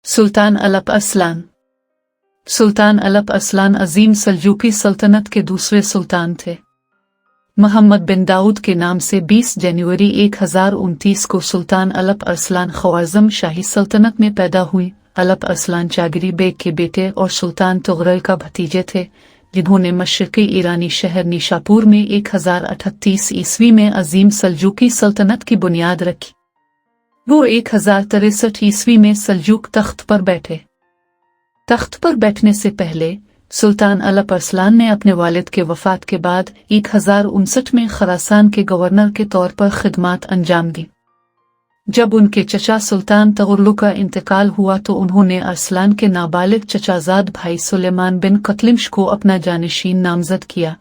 सुल्तान अलप अरसलान। सुल्तान अलप अरसलान अजीम सल्जूकी सल्तनत के दूसरे सुल्तान थे। मोहम्मद बिन दाऊद के नाम से 20 जनवरी 1029 को सुल्तान अलप अरसलान ख्वारिज़्म शाही सल्तनत में पैदा हुई। अलप अरसलान जागरी बेग के बेटे और सुल्तान तुगरल का भतीजे थे, जिन्होंने मशरक़ी ईरानी शहर निशापुर में 1038 ईस्वी में अजीम सल्जूकी सल्तनत की बुनियाद रखी। वो 1063 ईस्वी में सल्जूक तख्त पर बैठे। तख्त पर बैठने से पहले सुल्तान अलप अरसलान ने अपने वालिद के वफात के बाद 1059 में खरासान के गवर्नर के तौर पर खिदमात अंजाम दी। जब उनके चचा सुल्तान तुगरुल का इंतकाल हुआ तो उन्होंने अरसलान के नाबालिग चचाजाद भाई सुलेमान बिन कतलिमश को अपना जानशीन नामजद किया।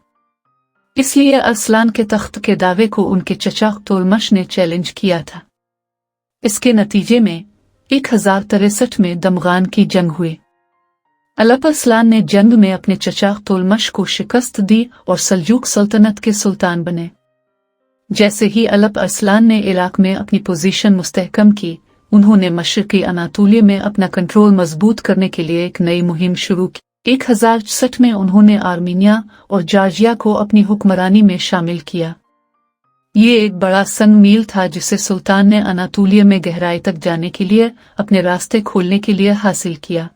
इसलिए अरसलान के तख्त के दावे को उनके चचा तोलमश ने चैलेंज किया था। इसके नतीजे में 1063 में दमगान की जंग हुई। अलप अरसलान ने जंग में अपने चचा तोलमश को शिकस्त दी और सल्जूक सल्तनत के सुल्तान बने। जैसे ही अलप अरसलान ने इराक में अपनी पोजीशन मुस्तहकम की, उन्होंने मशरक़ी अनातोलिया में अपना कंट्रोल मजबूत करने के लिए एक नई मुहिम शुरू की। 1060 में उन्होंने आर्मीनिया और जॉर्जिया को अपनी हुक्मरानी में शामिल किया। ये एक बड़ा सन मील था जिसे सुल्तान ने अनातोलिया में गहराई तक जाने के लिए अपने रास्ते खोलने के लिए हासिल किया।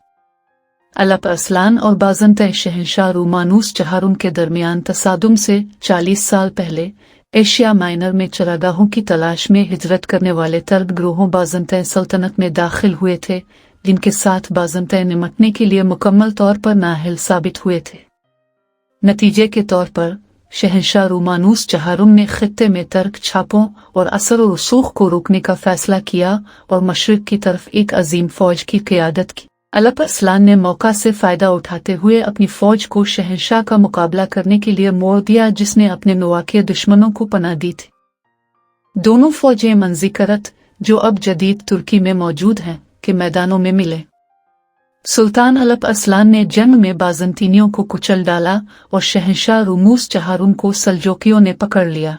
अलप अरसलान और बाज़ंतईन शहंशाह रोमानुस चहारुम के दरमियान तसादुम से 40 साल पहले एशिया माइनर में चरागाहों की तलाश में हिजरत करने वाले तर्क ग्रोहों बाज़ंतईन सल्तनत में दाखिल हुए थे, जिनके साथ बाज़ंतईन निमटने के लिए मुकम्मल तौर पर नाअहल साबित हुए थे। नतीजे के तौर पर शहंशाह रोमानुस चहारुम ने खित्ते में तर्क छापों और असर और रसूख को रोकने का फैसला किया और मशरिक की तरफ एक अजीम फौज की क़ियादत की। अलप अरसलान ने मौका से फ़ायदा उठाते हुए अपनी फ़ौज को शहंशाह का मुकाबला करने के लिए मोड़ दिया, जिसने अपने नवाके दुश्मनों को पनाह दी थी। दोनों फ़ौजें मंज़िकरत, जो अब जदीद तुर्की में मौजूद हैं, के मैदानों में मिले। सुल्तान अलप अरसलान ने जंग में बाज़ंतीनियों को कुचल डाला और शहंशाह रूमूस चहारुम को सल्जूकियों ने पकड़ लिया।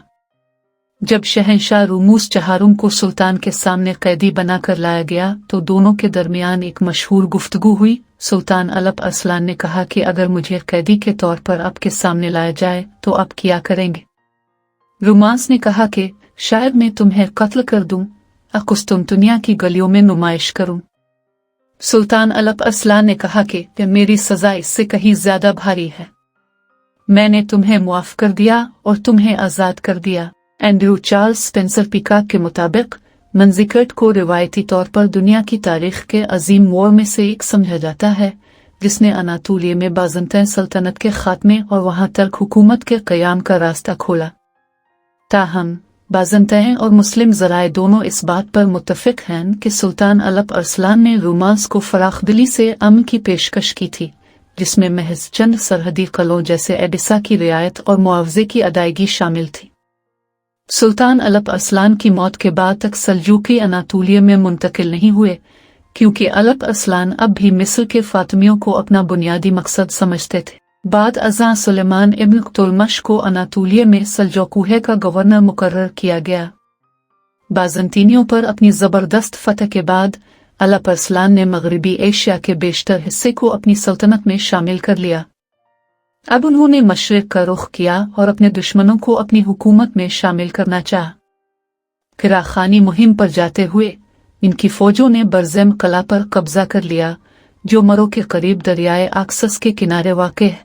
जब शहंशाह रूमूस चहारुम को सुल्तान के सामने कैदी बनाकर लाया गया तो दोनों के दरमियान एक मशहूर गुफ्तगू हुई। सुल्तान अलप अरसलान ने कहा कि अगर मुझे कैदी के तौर पर आपके सामने लाया जाए तो आप क्या करेंगे? रूमास ने कहा कि शायद मैं तुम्हें कत्ल कर दूं, कुस्तुनतुनिया की गलियों में नुमाइश करूं। सुल्तान अलप अरसलान ने कहा कि मेरी सजा इससे कहीं ज्यादा भारी है। मैंने तुम्हें मुआफ कर दिया और तुम्हें आजाद कर दिया। एंड्रू चार्ल्स स्पेंसर पीकॉक के मुताबिक मंज़िकरत को रिवायती तौर पर दुनिया की तारीख के अजीम वॉर में से एक समझा जाता है, जिसने अनातोलिया में बाज़ंतईन सल्तनत के खात्मे और वहां तक हुकूमत के क़याम का रास्ता खोला। ताहम बाज़ंतईन और मुस्लिम ज़राए दोनों इस बात पर मुत्तफ़िक़ हैं कि सुल्तान अलप अरसलान ने रोमांस को फ़राख़दिली से अमन की पेशकश की थी, जिसमें महज चंद सरहदी क़लों जैसे एडिसा की रियायत और मुआवजे की अदायगी शामिल थी। सुल्तान अलप अरसलान की मौत के बाद तक सल्जूकी अनातोलिया में मुंतकिल नहीं हुए, क्योंकि अलप अरसलान अब भी मिस्र के फातिमियों को अपना बुनियादी मकसद समझते थे। बाद अज़ां सुलेमान इब्न तुलमश को अनातोलिया में सल्जूक़ूहे का गवर्नर मुकर्रर किया गया। बाज़ंतीनियों पर अपनी ज़बरदस्त फतह के बाद अलप अरसलान ने मग़रिबी एशिया के बेशतर हिस्से को अपनी सल्तनत में शामिल कर लिया। अब उन्होंने मशरिक़ का रुख किया और अपने दुश्मनों को अपनी हुकूमत में शामिल करना चाहा। किराखानी मुहिम पर जाते हुए इनकी फ़ौजों ने बरज़ेम कला पर कब्ज़ा कर लिया, जो मरो के करीब दरियाए आक्सस के किनारे वाक़े है।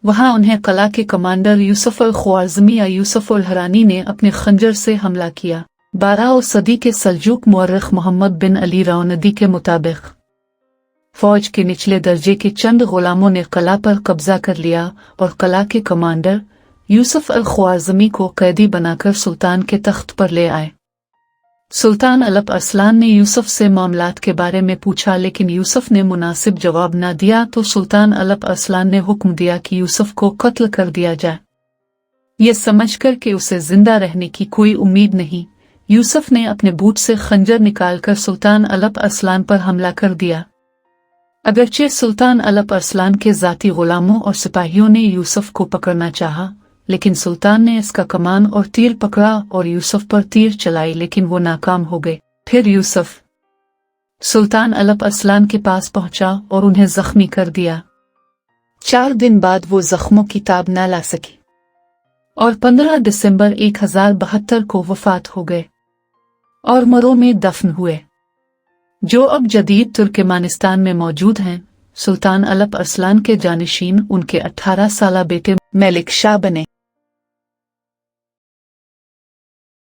वहां उन्हें कला के कमांडर यूसुफ अल ख्वारिज़मी या यूसुफ अल हरानी ने अपने खंजर से हमला किया। 12वीं सदी के सल्जूक मुअर्रिख़ मोहम्मद बिन अली रावनदी के मुताबिक फौज के निचले दर्जे के चंद गुलामों ने कला पर कब्जा कर लिया और कला के कमांडर यूसुफ अल ख्वारिज़मी को कैदी बनाकर सुल्तान के तख्त पर ले आए। सुल्तान अलप अरसलान ने यूसुफ से मामलात के बारे में पूछा, लेकिन यूसुफ ने मुनासिब जवाब न दिया तो सुल्तान अलप अरसलान ने हुक्म दिया कि यूसुफ को कत्ल कर दिया जाए। ये समझकर कि उसे जिंदा रहने की कोई उम्मीद नहीं, यूसुफ ने अपने बूट से खंजर निकालकर सुल्तान अलप अरसलान पर हमला कर दिया। अगरचे सुल्तान अलप अरसलान के ज़ाती गुलामों और सिपाहियों ने यूसुफ को पकड़ना चाहा, लेकिन सुल्तान ने इसका कमान और तीर पकड़ा और यूसुफ पर तीर चलाई, लेकिन वो नाकाम हो गए। फिर यूसुफ सुल्तान अलप अरसलान के पास पहुंचा और उन्हें जख्मी कर दिया। 4 दिन बाद वो जख्मों की ताब न ला सकी और 15 दिसंबर 1072 को वफात हो गए और मरो में दफन हुए, जो अब जदीद तुर्कमेनिस्तान में मौजूद हैं। सुल्तान अलप अरसलान के जानिशीन उनके 18 साला बेटे मलिक शाह बने।